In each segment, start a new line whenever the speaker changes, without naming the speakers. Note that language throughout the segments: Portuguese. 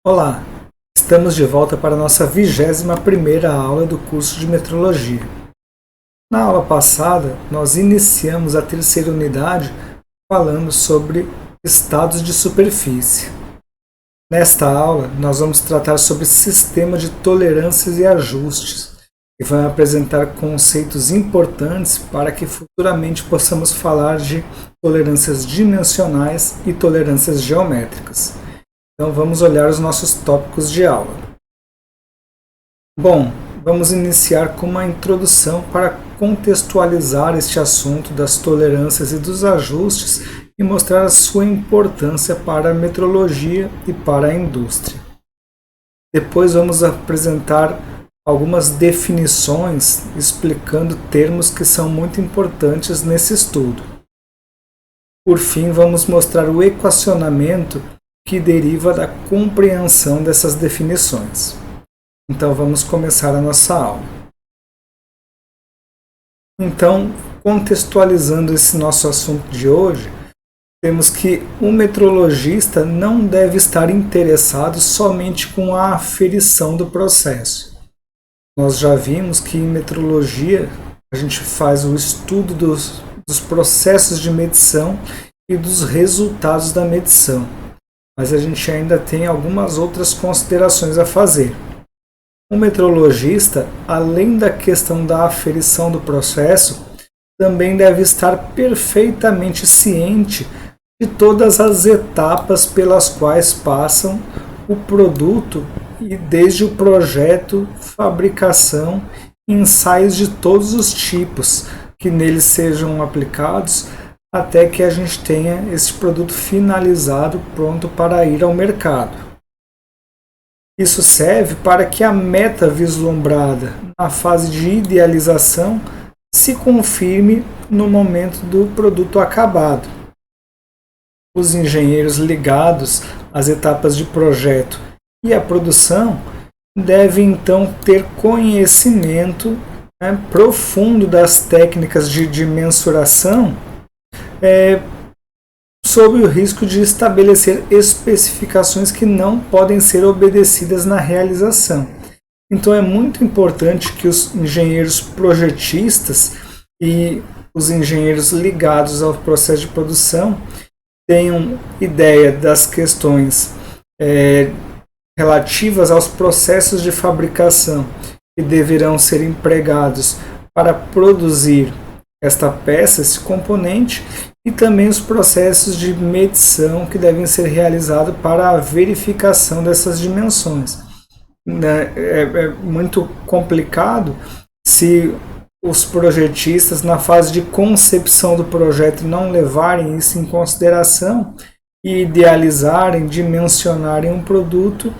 Olá, estamos de volta para a nossa 21ª aula do curso de Metrologia. Na aula passada, nós iniciamos a terceira unidade falando sobre estados de superfície. Nesta aula, nós vamos tratar sobre sistema de tolerâncias e ajustes e vai apresentar conceitos importantes para que futuramente possamos falar de tolerâncias dimensionais e tolerâncias geométricas. Então vamos olhar os nossos tópicos de aula. Bom, vamos iniciar com uma introdução para contextualizar este assunto das tolerâncias e dos ajustes e mostrar a sua importância para a metrologia e para a indústria. Depois vamos apresentar algumas definições explicando termos que são muito importantes nesse estudo. Por fim, vamos mostrar o equacionamento que deriva da compreensão dessas definições. Então vamos começar a nossa aula. Então, contextualizando esse nosso assunto de hoje, temos que o metrologista não deve estar interessado somente com a aferição do processo. Nós já vimos que em metrologia a gente faz o estudo dos processos de medição e dos resultados da medição. Mas a gente ainda tem algumas outras considerações a fazer. O metrologista, além da questão da aferição do processo, também deve estar perfeitamente ciente de todas as etapas pelas quais passam o produto, e desde o projeto, fabricação, ensaios de todos os tipos que neles sejam aplicados, até que a gente tenha esse produto finalizado, pronto para ir ao mercado. Isso serve para que a meta vislumbrada na fase de idealização se confirme no momento do produto acabado. Os engenheiros ligados às etapas de projeto e à produção devem então ter conhecimento profundo das técnicas de mensuração, sob o risco de estabelecer especificações que não podem ser obedecidas na realização. Então é muito importante que os engenheiros projetistas e os engenheiros ligados ao processo de produção tenham ideia das questões relativas aos processos de fabricação que deverão ser empregados para produzir esta peça, esse componente, e também os processos de medição que devem ser realizados para a verificação dessas dimensões. É muito complicado se os projetistas, na fase de concepção do projeto, não levarem isso em consideração e idealizarem, dimensionarem um produto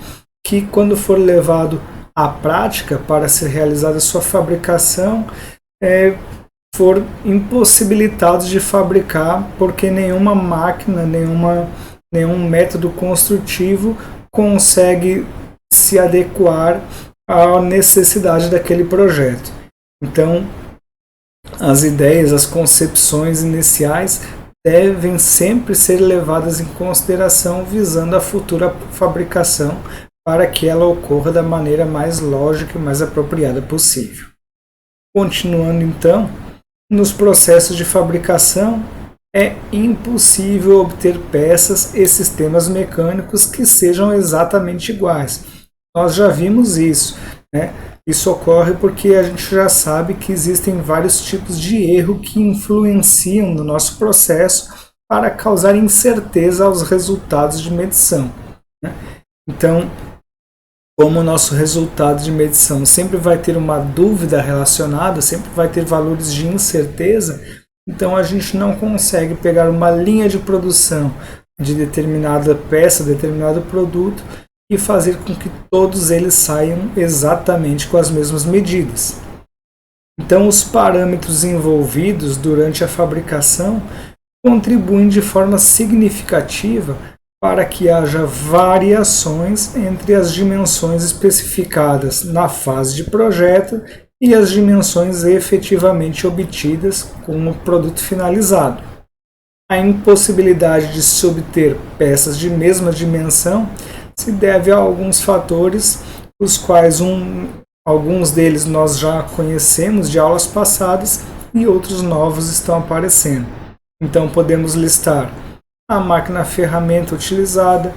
que, quando for levado à prática para ser realizada a sua fabricação, for impossibilitados de fabricar, porque nenhuma máquina, nenhum método construtivo consegue se adequar à necessidade daquele projeto. Então, as ideias, as concepções iniciais devem sempre ser levadas em consideração visando a futura fabricação para que ela ocorra da maneira mais lógica e mais apropriada possível. Continuando então, nos processos de fabricação, é impossível obter peças e sistemas mecânicos que sejam exatamente iguais. Nós já vimos isso, né? Isso ocorre porque a gente já sabe que existem vários tipos de erro que influenciam no nosso processo para causar incerteza aos resultados de medição, né? Então, como o nosso resultado de medição sempre vai ter uma dúvida relacionada, sempre vai ter valores de incerteza, então a gente não consegue pegar uma linha de produção de determinada peça, determinado produto e fazer com que todos eles saiam exatamente com as mesmas medidas. Então os parâmetros envolvidos durante a fabricação contribuem de forma significativa para que haja variações entre as dimensões especificadas na fase de projeto e as dimensões efetivamente obtidas com o produto finalizado. A impossibilidade de se obter peças de mesma dimensão se deve a alguns fatores, os quais alguns deles nós já conhecemos de aulas passadas e outros novos estão aparecendo. Então podemos listar a máquina ferramenta utilizada,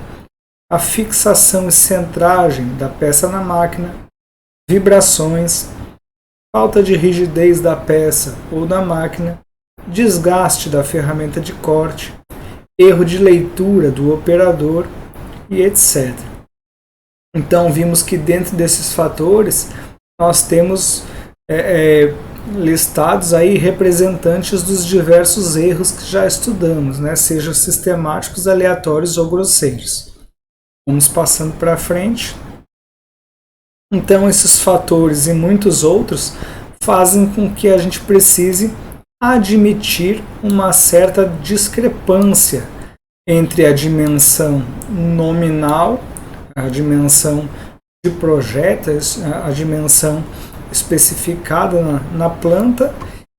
a fixação e centragem da peça na máquina, vibrações, falta de rigidez da peça ou da máquina, desgaste da ferramenta de corte, erro de leitura do operador e etc. Então vimos que dentro desses fatores nós temos listados aí representantes dos diversos erros que já estudamos, né? Sejam sistemáticos, aleatórios ou grosseiros. Vamos passando para frente. Então esses fatores e muitos outros fazem com que a gente precise admitir uma certa discrepância entre a dimensão nominal, a dimensão de projeto, a dimensão especificada na planta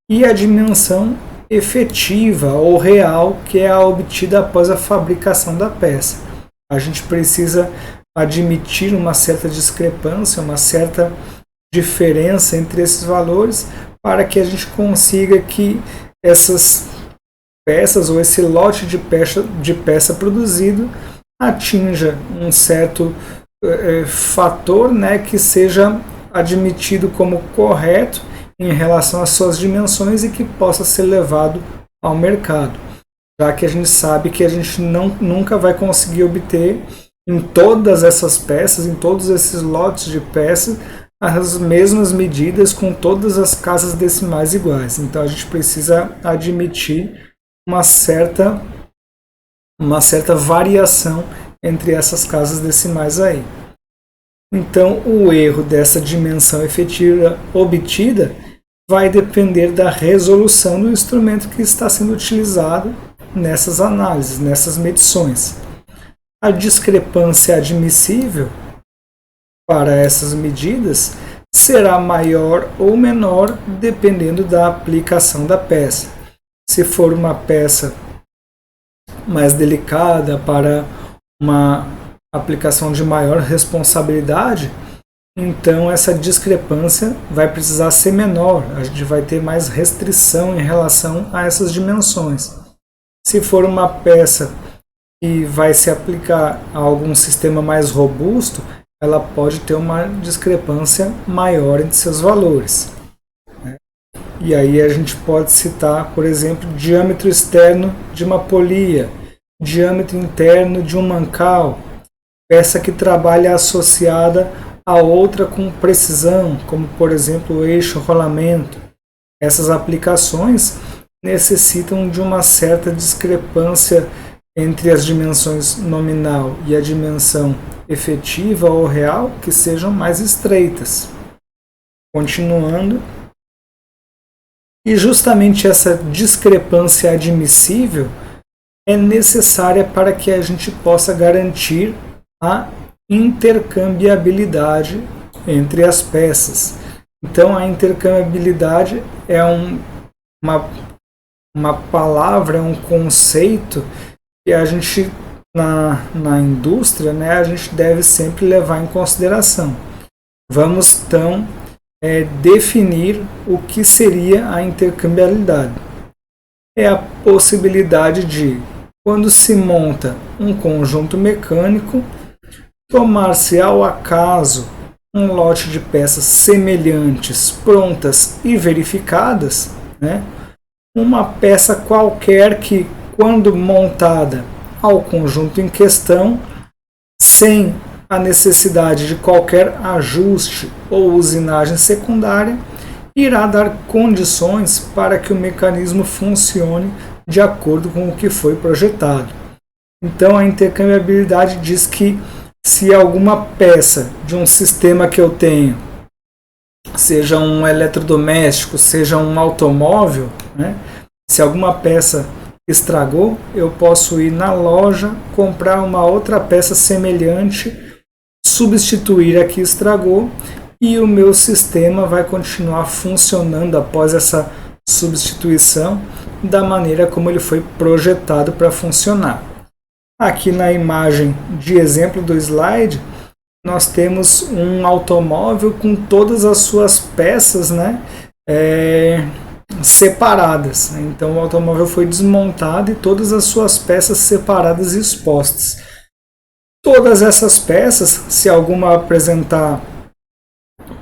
e a dimensão efetiva ou real que é a obtida após a fabricação da peça. A gente precisa admitir uma certa discrepância, uma certa diferença entre esses valores para que a gente consiga que essas peças ou esse lote de peça produzido atinja um certo fator, né, que seja admitido como correto em relação às suas dimensões e que possa ser levado ao mercado, já que a gente sabe que a gente nunca vai conseguir obter em todas essas peças, em todos esses lotes de peças, as mesmas medidas com todas as casas decimais iguais. Então a gente precisa admitir uma certa variação entre essas casas decimais aí. Então, o erro dessa dimensão efetiva obtida vai depender da resolução do instrumento que está sendo utilizado nessas análises, nessas medições. A discrepância admissível para essas medidas será maior ou menor dependendo da aplicação da peça. Se for uma peça mais delicada para uma aplicação de maior responsabilidade, então essa discrepância vai precisar ser menor, a gente vai ter mais restrição em relação a essas dimensões. Se for uma peça que vai se aplicar a algum sistema mais robusto, ela pode ter uma discrepância maior entre seus valores. E aí a gente pode citar, por exemplo, diâmetro externo de uma polia, diâmetro interno de um mancal, peça que trabalha associada a outra com precisão, como por exemplo o eixo rolamento. Essas aplicações necessitam de uma certa discrepância entre as dimensões nominal e a dimensão efetiva ou real que sejam mais estreitas. Continuando. E justamente essa discrepância admissível é necessária para que a gente possa garantir a intercambiabilidade entre as peças. Então a intercambiabilidade é uma palavra, é um conceito que a gente na indústria, né, a gente deve sempre levar em consideração. Vamos então definir o que seria a intercambiabilidade. É a possibilidade de, quando se monta um conjunto mecânico, tomar-se ao acaso um lote de peças semelhantes, prontas e verificadas, né? Uma peça qualquer que, quando montada ao conjunto em questão, sem a necessidade de qualquer ajuste ou usinagem secundária, irá dar condições para que o mecanismo funcione de acordo com o que foi projetado. Então a intercambiabilidade diz que se alguma peça de um sistema que eu tenho, seja um eletrodoméstico, seja um automóvel, né, se alguma peça estragou, eu posso ir na loja, comprar uma outra peça semelhante, substituir a que estragou e o meu sistema vai continuar funcionando após essa substituição da maneira como ele foi projetado para funcionar. Aqui na imagem de exemplo do slide, nós temos um automóvel com todas as suas peças, né, separadas. Então o automóvel foi desmontado e todas as suas peças separadas e expostas. Todas essas peças, se alguma apresentar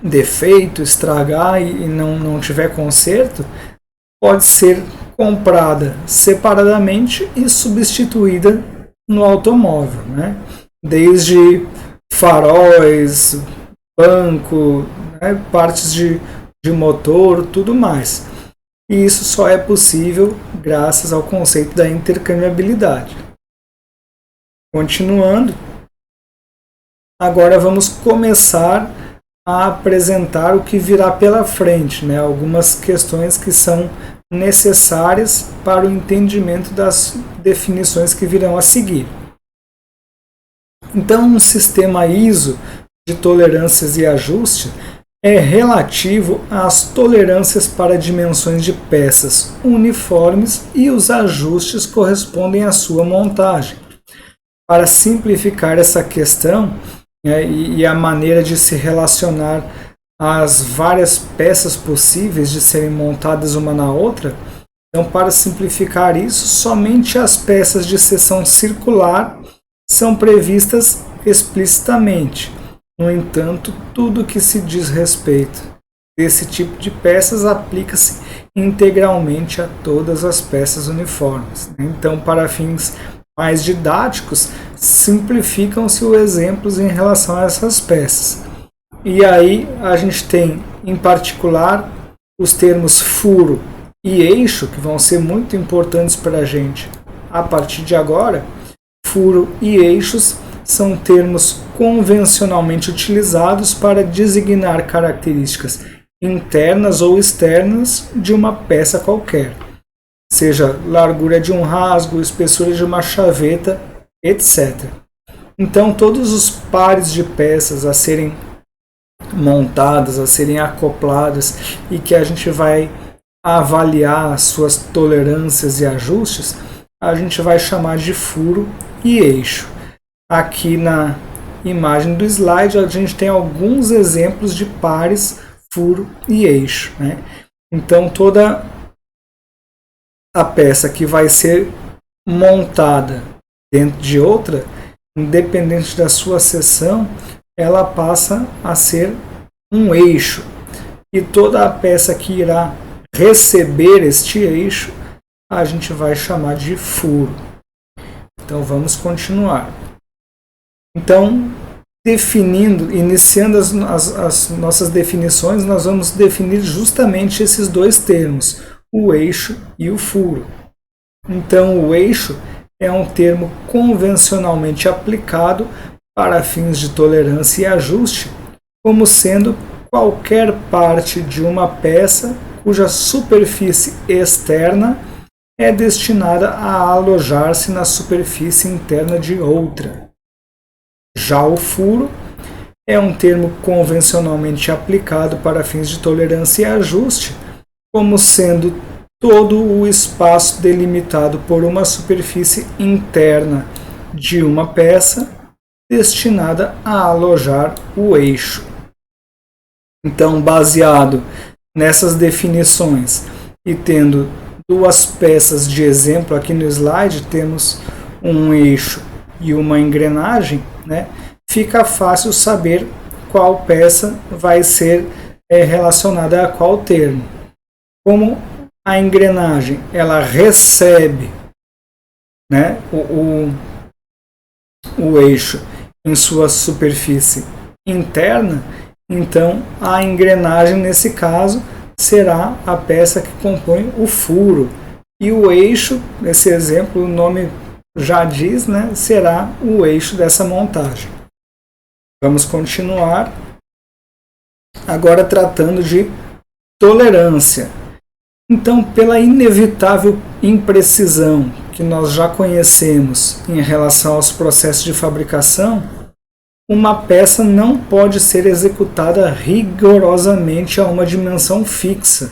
defeito, estragar e não tiver conserto, pode ser comprada separadamente e substituída no automóvel, né? Desde faróis, banco, né? Partes de motor, tudo mais. E isso só é possível graças ao conceito da intercambiabilidade. Continuando, agora vamos começar a apresentar o que virá pela frente, né? Algumas questões que são necessárias para o entendimento das definições que virão a seguir. Então, um sistema ISO de tolerâncias e ajuste é relativo às tolerâncias para dimensões de peças uniformes e os ajustes correspondem à sua montagem. Para simplificar essa questão, e a maneira de se relacionar às várias peças possíveis de serem montadas uma na outra, então, para simplificar isso, somente as peças de seção circular são previstas explicitamente. No entanto, tudo que se diz respeito desse tipo de peças aplica-se integralmente a todas as peças uniformes. Então, para fins mais didáticos, simplificam-se os exemplos em relação a essas peças. E aí a gente tem, em particular, os termos furo e eixo, que vão ser muito importantes para a gente a partir de agora. Furo e eixos são termos convencionalmente utilizados para designar características internas ou externas de uma peça qualquer, seja largura de um rasgo, espessura de uma chaveta, etc. Então, todos os pares de peças a serem montadas, a serem acopladas e que a gente vai avaliar as suas tolerâncias e ajustes, a gente vai chamar de furo e eixo. Aqui na imagem do slide a gente tem alguns exemplos de pares furo e eixo, né? Então toda a peça que vai ser montada dentro de outra, independente da sua seção, ela passa a ser um eixo. E toda a peça que irá receber este eixo, a gente vai chamar de furo. Então vamos continuar. Então, iniciando as nossas definições, nós vamos definir justamente esses dois termos, o eixo e o furo. Então, o eixo é um termo convencionalmente aplicado para fins de tolerância e ajuste, como sendo qualquer parte de uma peça cuja superfície externa é destinada a alojar-se na superfície interna de outra. Já o furo é um termo convencionalmente aplicado para fins de tolerância e ajuste, como sendo todo o espaço delimitado por uma superfície interna de uma peça destinada a alojar o eixo. Então, baseado nessas definições e tendo duas peças de exemplo aqui no slide, temos um eixo e uma engrenagem, né? Fica fácil saber qual peça vai ser relacionada a qual termo. Como a engrenagem ela recebe, né, o eixo em sua superfície interna, então a engrenagem nesse caso será a peça que compõe o furo. E o eixo, nesse exemplo, o nome já diz, né, será o eixo dessa montagem. Vamos continuar agora tratando de tolerância. Então, pela inevitável imprecisão que nós já conhecemos em relação aos processos de fabricação, uma peça não pode ser executada rigorosamente a uma dimensão fixa.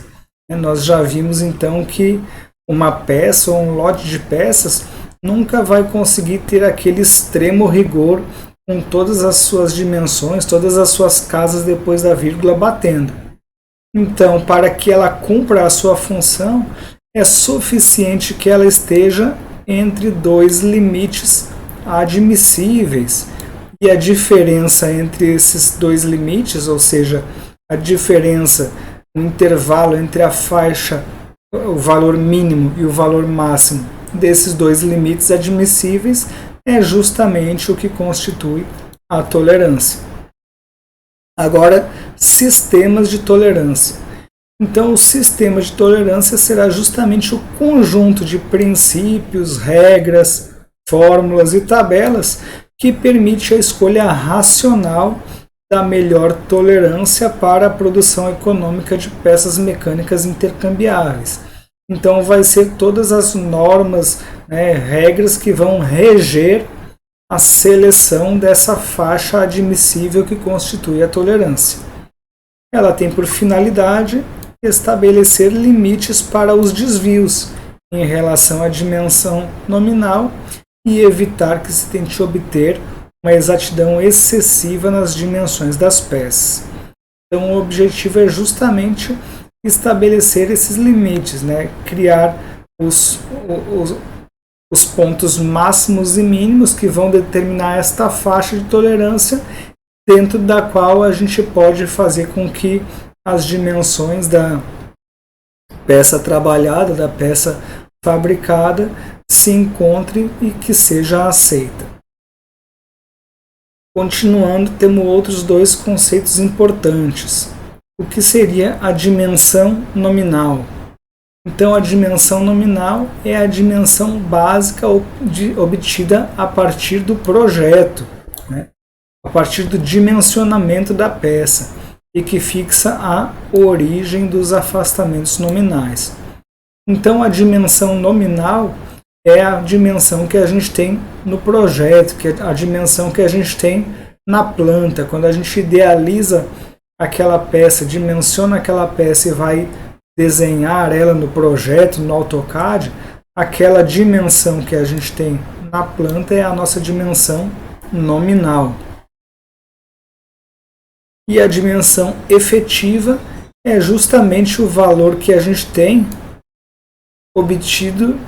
Nós já vimos então que uma peça ou um lote de peças nunca vai conseguir ter aquele extremo rigor com todas as suas dimensões, todas as suas casas depois da vírgula batendo. Então, para que ela cumpra a sua função, é suficiente que ela esteja entre dois limites admissíveis. E a diferença entre esses dois limites, ou seja, a diferença, o intervalo entre a faixa, o valor mínimo e o valor máximo desses dois limites admissíveis, é justamente o que constitui a tolerância. Agora, sistemas de tolerância. Então, o sistema de tolerância será justamente o conjunto de princípios, regras, fórmulas e tabelas que permite a escolha racional da melhor tolerância para a produção econômica de peças mecânicas intercambiáveis. Então, vai ser todas as normas, regras que vão reger a seleção dessa faixa admissível que constitui a tolerância. Ela tem por finalidade estabelecer limites para os desvios em relação à dimensão nominal e evitar que se tente obter uma exatidão excessiva nas dimensões das peças. Então, o objetivo é justamente estabelecer esses limites, criar os pontos máximos e mínimos que vão determinar esta faixa de tolerância, dentro da qual a gente pode fazer com que as dimensões da peça trabalhada, da peça fabricada, se encontrem e que seja aceita. Continuando, temos outros dois conceitos importantes. O que seria a dimensão nominal? Então, a dimensão nominal é a dimensão básica obtida a partir do projeto, a partir do dimensionamento da peça, e que fixa a origem dos afastamentos nominais. Então, a dimensão nominal é a dimensão que a gente tem no projeto, que é a dimensão que a gente tem na planta. Quando a gente idealiza aquela peça, dimensiona aquela peça e vai desenhar ela no projeto, no AutoCAD, aquela dimensão que a gente tem na planta é a nossa dimensão nominal. E a dimensão efetiva é justamente o valor que a gente tem obtido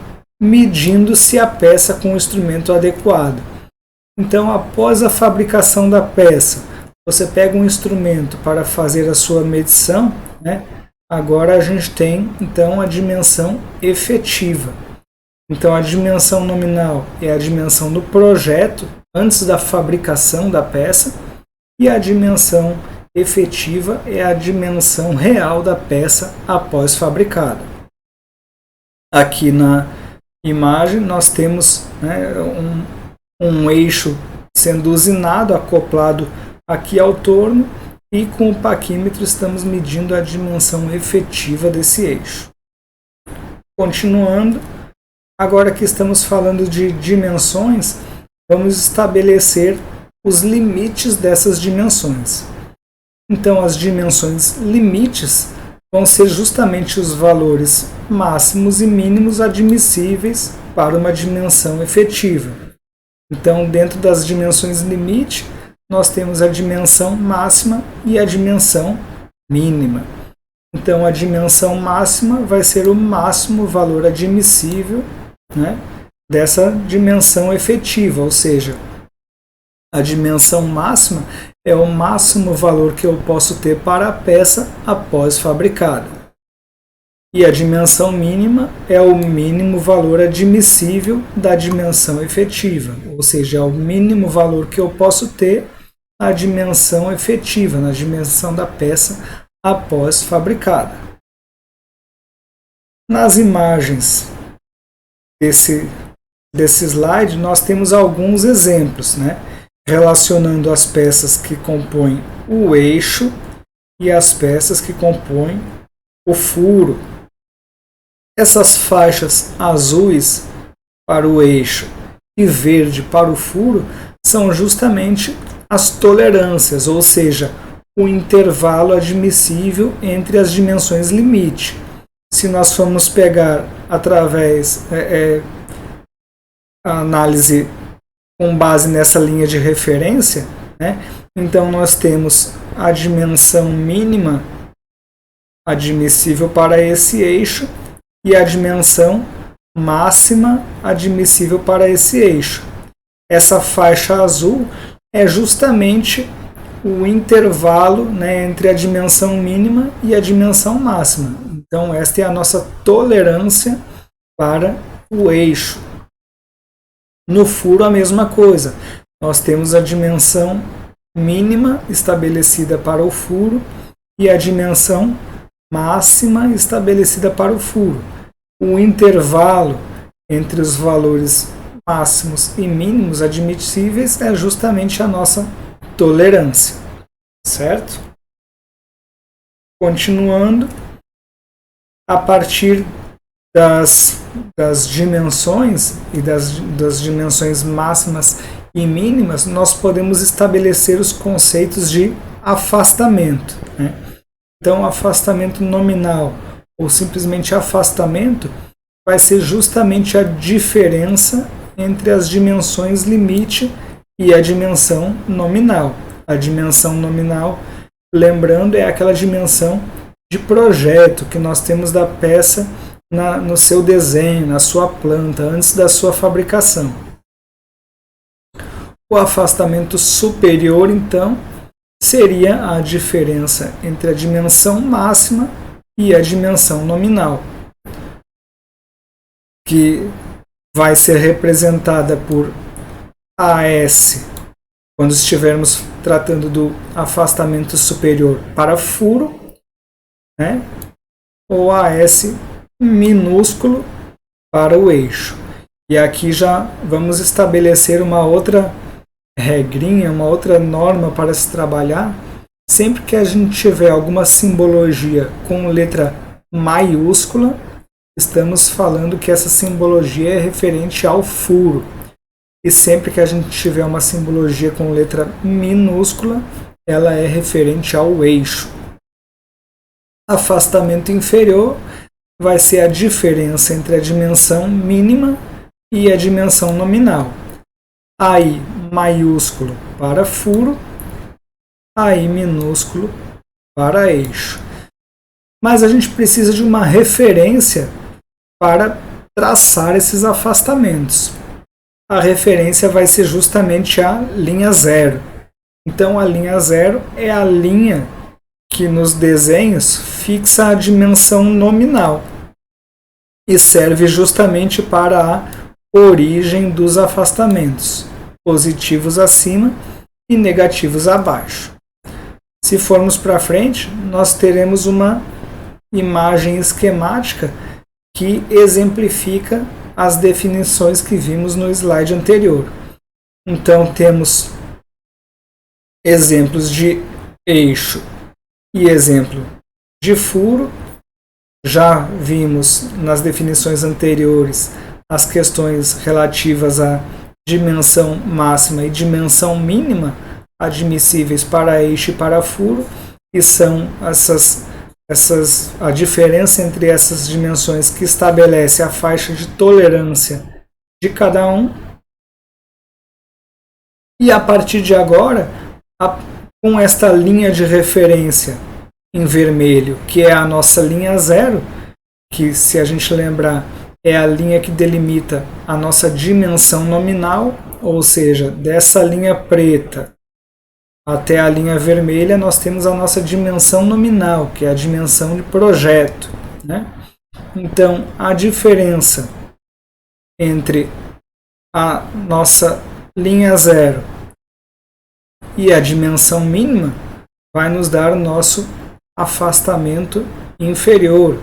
medindo-se a peça com o instrumento adequado. Então, após a fabricação da peça, você pega um instrumento para fazer a sua medição, agora a gente tem então a dimensão efetiva. Então, a dimensão nominal é a dimensão do projeto antes da fabricação da peça, e a dimensão efetiva é a dimensão real da peça após fabricada. Aqui na imagem nós temos um eixo sendo usinado, acoplado aqui ao torno, e com o paquímetro estamos medindo a dimensão efetiva desse eixo. Continuando, agora que estamos falando de dimensões, vamos estabelecer os limites dessas dimensões. Então, as dimensões limites vão ser justamente os valores máximos e mínimos admissíveis para uma dimensão efetiva. Então, dentro das dimensões limite, nós temos a dimensão máxima e a dimensão mínima. Então, a dimensão máxima vai ser o máximo valor admissível, dessa dimensão efetiva, ou seja, a dimensão máxima é o máximo valor que eu posso ter para a peça após fabricada. E a dimensão mínima é o mínimo valor admissível da dimensão efetiva, ou seja, é o mínimo valor que eu posso ter na dimensão efetiva, na dimensão da peça após fabricada. Nas imagens desse slide, nós temos alguns exemplos, relacionando as peças que compõem o eixo e as peças que compõem o furo. Essas faixas azuis para o eixo e verde para o furo são justamente as tolerâncias, ou seja, o intervalo admissível entre as dimensões limite. Se nós formos pegar através a análise com base nessa linha de referência, né? Então nós temos a dimensão mínima admissível para esse eixo e a dimensão máxima admissível para esse eixo. Essa faixa azul é justamente o intervalo, né, entre a dimensão mínima e a dimensão máxima. Então esta é a nossa tolerância para o eixo. No furo a mesma coisa. Nós temos a dimensão mínima estabelecida para o furo e a dimensão máxima estabelecida para o furo. O intervalo entre os valores máximos e mínimos admissíveis é justamente a nossa tolerância, certo? Continuando, a partir das dimensões e das dimensões máximas e mínimas, nós podemos estabelecer os conceitos de afastamento, né? Então, afastamento nominal ou simplesmente afastamento vai ser justamente a diferença entre as dimensões limite e a dimensão nominal. A dimensão nominal, lembrando, é aquela dimensão de projeto que nós temos da peça no seu desenho, na sua planta, antes da sua fabricação. O afastamento superior, então, seria a diferença entre a dimensão máxima e a dimensão nominal, que vai ser representada por AS, quando estivermos tratando do afastamento superior para furo, né? Ou AS minúsculo para o eixo. E aqui já vamos estabelecer uma outra regrinha, uma outra norma para se trabalhar. Sempre que a gente tiver alguma simbologia com letra maiúscula, estamos falando que essa simbologia é referente ao furo. E sempre que a gente tiver uma simbologia com letra minúscula, ela é referente ao eixo. Afastamento inferior vai ser a diferença entre a dimensão mínima e a dimensão nominal. AI maiúsculo para furo, AI minúsculo para eixo. Mas a gente precisa de uma referência para traçar esses afastamentos. A referência vai ser justamente a linha zero. Então a linha zero é a linha que nos desenhos fixa a dimensão nominal e serve justamente para a origem dos afastamentos, positivos acima e negativos abaixo. Se formos para frente, nós teremos uma imagem esquemática que exemplifica as definições que vimos no slide anterior. Então temos exemplos de eixo e exemplo de furo. Já vimos nas definições anteriores as questões relativas à dimensão máxima e dimensão mínima admissíveis para eixo e para furo, e são a diferença entre essas dimensões que estabelece a faixa de tolerância de cada um. E a partir de agora, com esta linha de referência em vermelho, que é a nossa linha zero, que, se a gente lembrar, é a linha que delimita a nossa dimensão nominal, ou seja, dessa linha preta até a linha vermelha, nós temos a nossa dimensão nominal, que é a dimensão de projeto, né? Então, a diferença entre a nossa linha zero e a dimensão mínima vai nos dar o nosso afastamento inferior.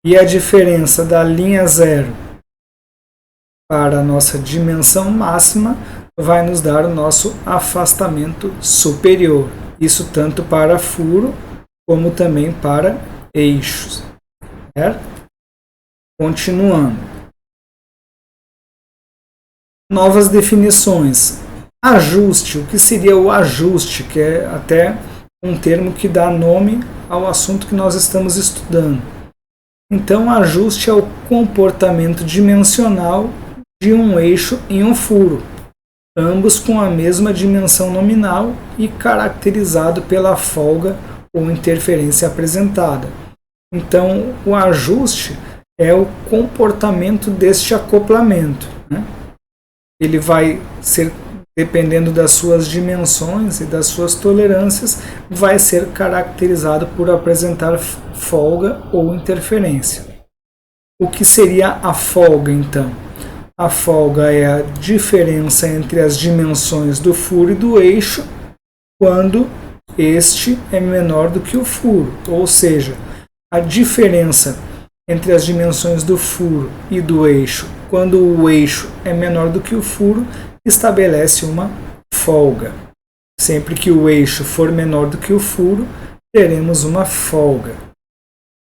E a diferença da linha zero para a nossa dimensão máxima vai nos dar o nosso afastamento superior. Isso tanto para furo como também para eixos. Certo? Continuando. Novas definições. Ajuste. O que seria o ajuste? Que é até um termo que dá nome ao assunto que nós estamos estudando. Então, ajuste é o comportamento dimensional de um eixo em um furo, ambos com a mesma dimensão nominal e caracterizado pela folga ou interferência apresentada. Então, o ajuste é o comportamento deste acoplamento, né? Ele vai ser, dependendo das suas dimensões e das suas tolerâncias, vai ser caracterizado por apresentar folga ou interferência. O que seria a folga, então? A folga é a diferença entre as dimensões do furo e do eixo quando este é menor do que o furo, ou seja, a diferença entre as dimensões do furo e do eixo quando o eixo é menor do que o furo estabelece uma folga. Sempre que o eixo for menor do que o furo, teremos uma folga.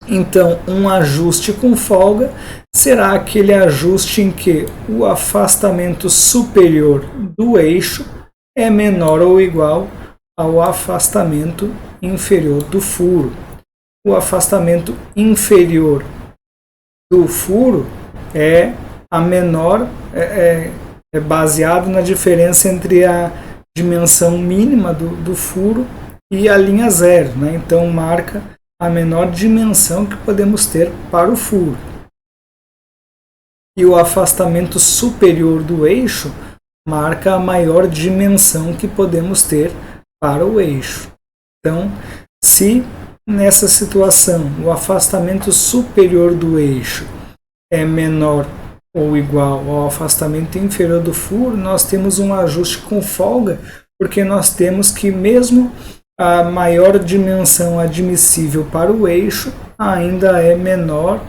Então, um ajuste com folga será aquele ajuste em que o afastamento superior do eixo é menor ou igual ao afastamento inferior do furo. O afastamento inferior do furo é a menor, é baseado na diferença entre a dimensão mínima do furo e a linha zero, né? Então marca a menor dimensão que podemos ter para o furo. E o afastamento superior do eixo marca a maior dimensão que podemos ter para o eixo. Então, se nessa situação o afastamento superior do eixo é menor ou igual ao afastamento inferior do furo, nós temos um ajuste com folga, porque nós temos que mesmo a maior dimensão admissível para o eixo ainda é menor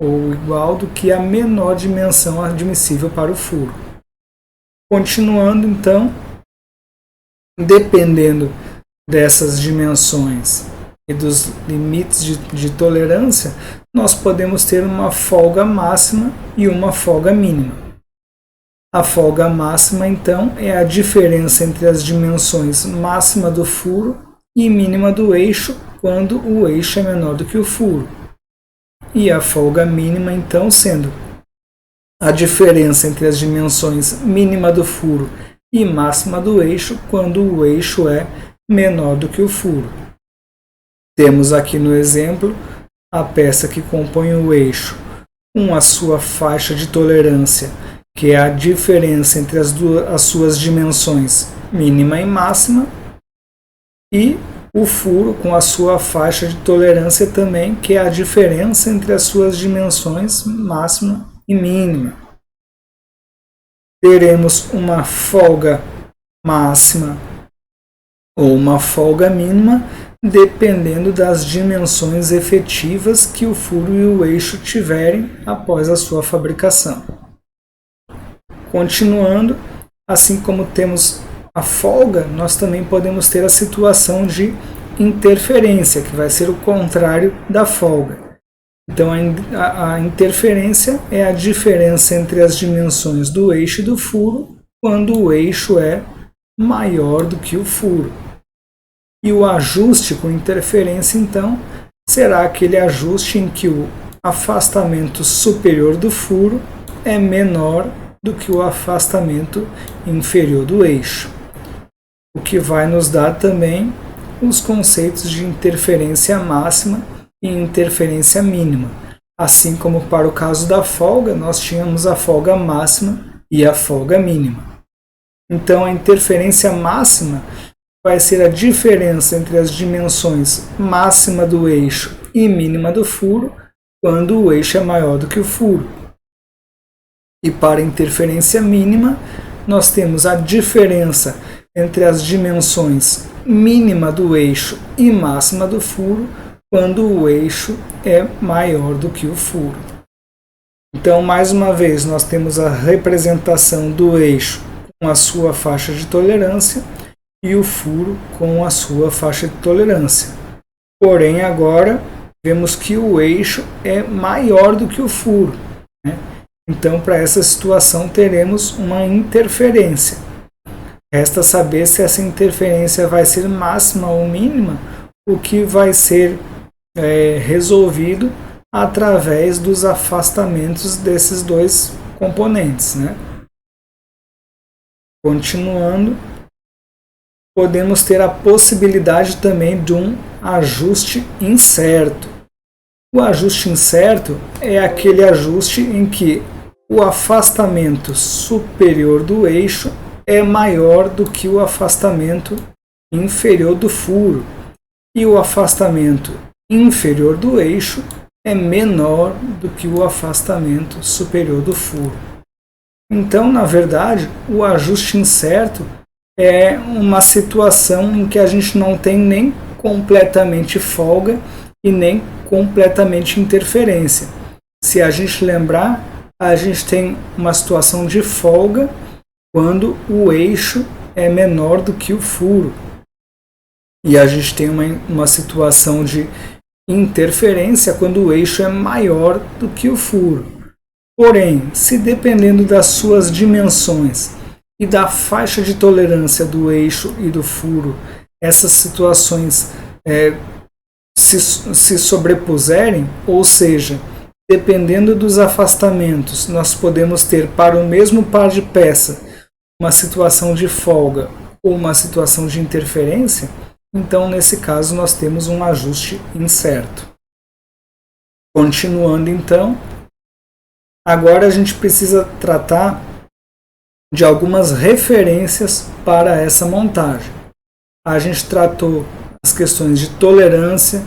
ou igual do que a menor dimensão admissível para o furo. Continuando, então, dependendo dessas dimensões e dos limites de tolerância, nós podemos ter uma folga máxima e uma folga mínima. A folga máxima, então, é a diferença entre as dimensões máxima do furo e mínima do eixo, quando o eixo é menor do que o furo. E a folga mínima, então, sendo a diferença entre as dimensões mínima do furo e máxima do eixo, quando o eixo é menor do que o furo. Temos aqui no exemplo a peça que compõe o eixo com a sua faixa de tolerância, que é a diferença entre as suas dimensões mínima e máxima, e o furo com a sua faixa de tolerância também, que é a diferença entre as suas dimensões máxima e mínima. Teremos uma folga máxima ou uma folga mínima, dependendo das dimensões efetivas que o furo e o eixo tiverem após a sua fabricação. Continuando, assim como temos a folga, nós também podemos ter a situação de interferência, que vai ser o contrário da folga. Então, a interferência é a diferença entre as dimensões do eixo e do furo, quando o eixo é maior do que o furo. E o ajuste com interferência, então, será aquele ajuste em que o afastamento superior do furo é menor do que o afastamento inferior do eixo. O que vai nos dar também os conceitos de interferência máxima e interferência mínima. Assim como para o caso da folga, nós tínhamos a folga máxima e a folga mínima. Então, a interferência máxima vai ser a diferença entre as dimensões máxima do eixo e mínima do furo, quando o eixo é maior do que o furo. E para a interferência mínima, nós temos a diferença entre as dimensões mínima do eixo e máxima do furo, quando o eixo é maior do que o furo. Então, mais uma vez, nós temos a representação do eixo com a sua faixa de tolerância e o furo com a sua faixa de tolerância. Porém, agora vemos que o eixo é maior do que o furo, né? Então, para essa situação, teremos uma interferência. Resta saber se essa interferência vai ser máxima ou mínima, o que vai ser resolvido através dos afastamentos desses dois componentes, né? Continuando, podemos ter a possibilidade também de um ajuste incerto. O ajuste incerto é aquele ajuste em que o afastamento superior do eixo é maior do que o afastamento inferior do furo, e o afastamento inferior do eixo é menor do que o afastamento superior do furo. Então, na verdade, o ajuste incerto é uma situação em que a gente não tem nem completamente folga e nem completamente interferência. Se a gente lembrar, a gente tem uma situação de folga quando o eixo é menor do que o furo. E a gente tem uma situação de interferência quando o eixo é maior do que o furo. Porém, se dependendo das suas dimensões e da faixa de tolerância do eixo e do furo, essas situações se sobrepuserem, ou seja, dependendo dos afastamentos, nós podemos ter para o mesmo par de peça uma situação de folga ou uma situação de interferência, então nesse caso nós temos um ajuste incerto. Continuando então, agora a gente precisa tratar de algumas referências para essa montagem. A gente tratou as questões de tolerância,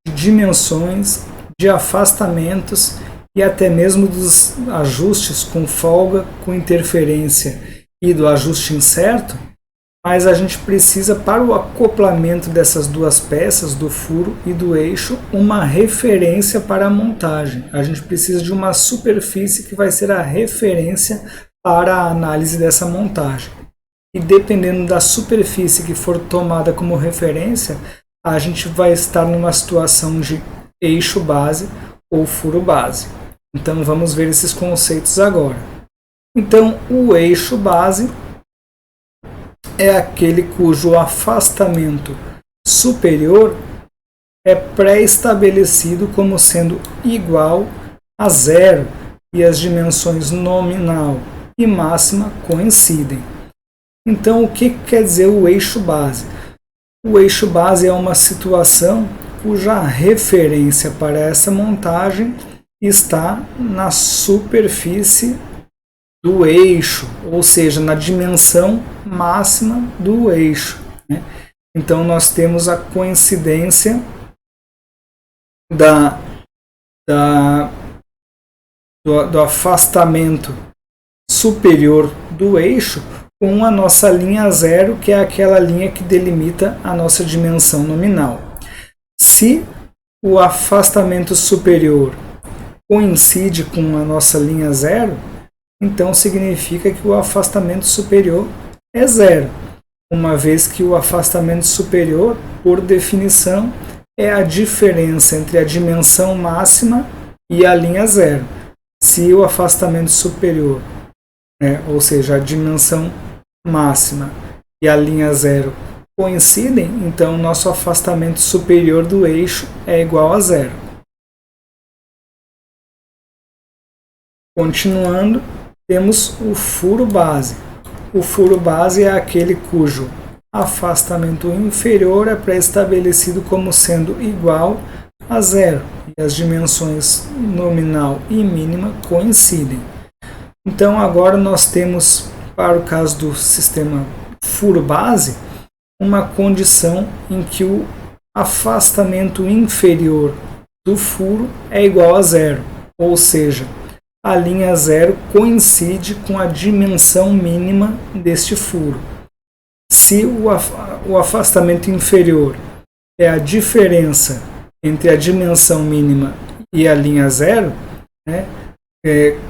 de dimensões, de afastamentos e até mesmo dos ajustes com folga, com interferência e do ajuste incerto, mas a gente precisa, para o acoplamento dessas duas peças, do furo e do eixo, uma referência para a montagem. A gente precisa de uma superfície que vai ser a referência para a análise dessa montagem. E dependendo da superfície que for tomada como referência, a gente vai estar numa situação de eixo base ou furo base. Então vamos ver esses conceitos agora. Então o eixo base é aquele cujo afastamento superior é pré-estabelecido como sendo igual a zero e as dimensões nominal e máxima coincidem. Então o que quer dizer o eixo base? O eixo base é uma situação cuja referência para essa montagem está na superfície do eixo, ou seja, na dimensão máxima do eixo, né? Então nós temos a coincidência do afastamento superior do eixo com a nossa linha zero, que é aquela linha que delimita a nossa dimensão nominal. Se o afastamento superior coincide com a nossa linha zero, então significa que o afastamento superior é zero, uma vez que o afastamento superior, por definição, é a diferença entre a dimensão máxima e a linha zero. Se o afastamento superior, ou seja, a dimensão máxima e a linha zero coincidem, então nosso afastamento superior do eixo é igual a zero. Continuando, temos o furo base. O furo base é aquele cujo afastamento inferior é pré-estabelecido como sendo igual a zero e as dimensões nominal e mínima coincidem. Então agora nós temos, para o caso do sistema furo base, uma condição em que o afastamento inferior do furo é igual a zero, ou seja, a linha zero coincide com a dimensão mínima deste furo. Se o afastamento inferior é a diferença entre a dimensão mínima e a linha zero,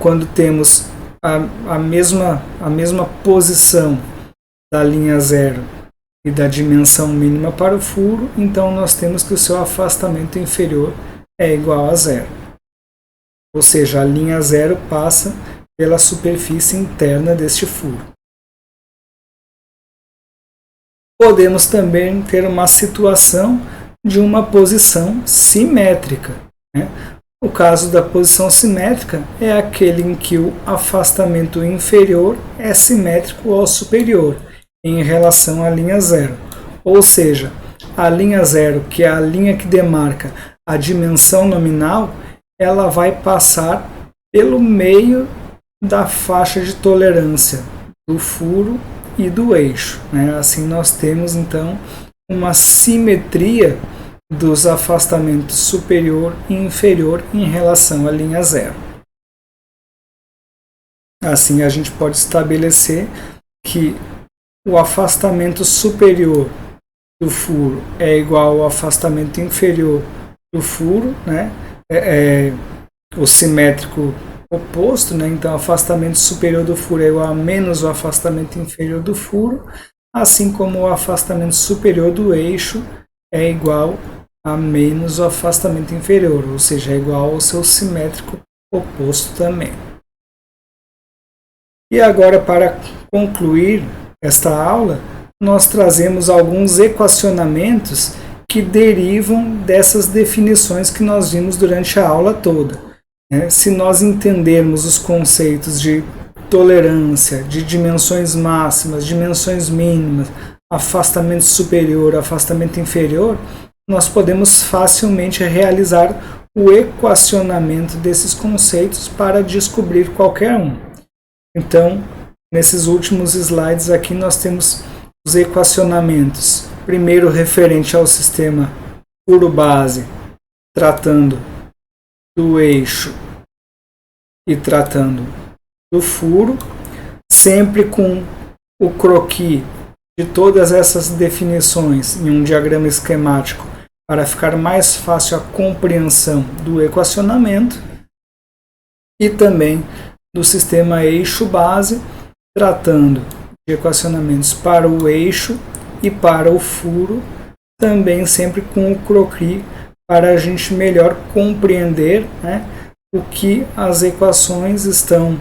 quando temos a mesma posição da linha zero e da dimensão mínima para o furo, então nós temos que o seu afastamento inferior é igual a zero. Ou seja, a linha zero passa pela superfície interna deste furo. Podemos também ter uma situação de uma posição simétrica, O caso da posição simétrica é aquele em que o afastamento inferior é simétrico ao superior em relação à linha zero. Ou seja, a linha zero, que é a linha que demarca a dimensão nominal, ela vai passar pelo meio da faixa de tolerância do furo e do eixo, né? Assim nós temos então uma simetria dos afastamentos superior e inferior em relação à linha zero. Assim a gente pode estabelecer que o afastamento superior do furo é igual ao afastamento inferior do furo, né? O simétrico oposto, né? Então o afastamento superior do furo é igual a menos o afastamento inferior do furo, assim como o afastamento superior do eixo é igual a menos o afastamento inferior, ou seja, é igual ao seu simétrico oposto também. E agora, para concluir esta aula, nós trazemos alguns equacionamentos que derivam dessas definições que nós vimos durante a aula toda. Se nós entendermos os conceitos de tolerância, de dimensões máximas, dimensões mínimas, afastamento superior, afastamento inferior, nós podemos facilmente realizar o equacionamento desses conceitos para descobrir qualquer um. Então, nesses últimos slides aqui nós temos os equacionamentos. Primeiro referente ao sistema furo-base, tratando do eixo e tratando do furo, sempre com o croquis de todas essas definições em um diagrama esquemático para ficar mais fácil a compreensão do equacionamento, e também do sistema eixo-base, tratando de equacionamentos para o eixo e para o furo, também sempre com o croquis para a gente melhor compreender, né, o que as equações estão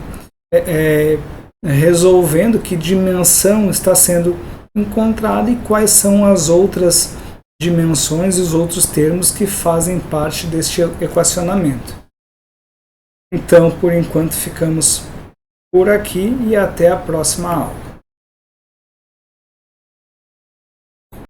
resolvendo, que dimensão está sendo encontrada e quais são as outras dimensões e os outros termos que fazem parte deste equacionamento. Então, por enquanto, ficamos por aqui e até a próxima aula.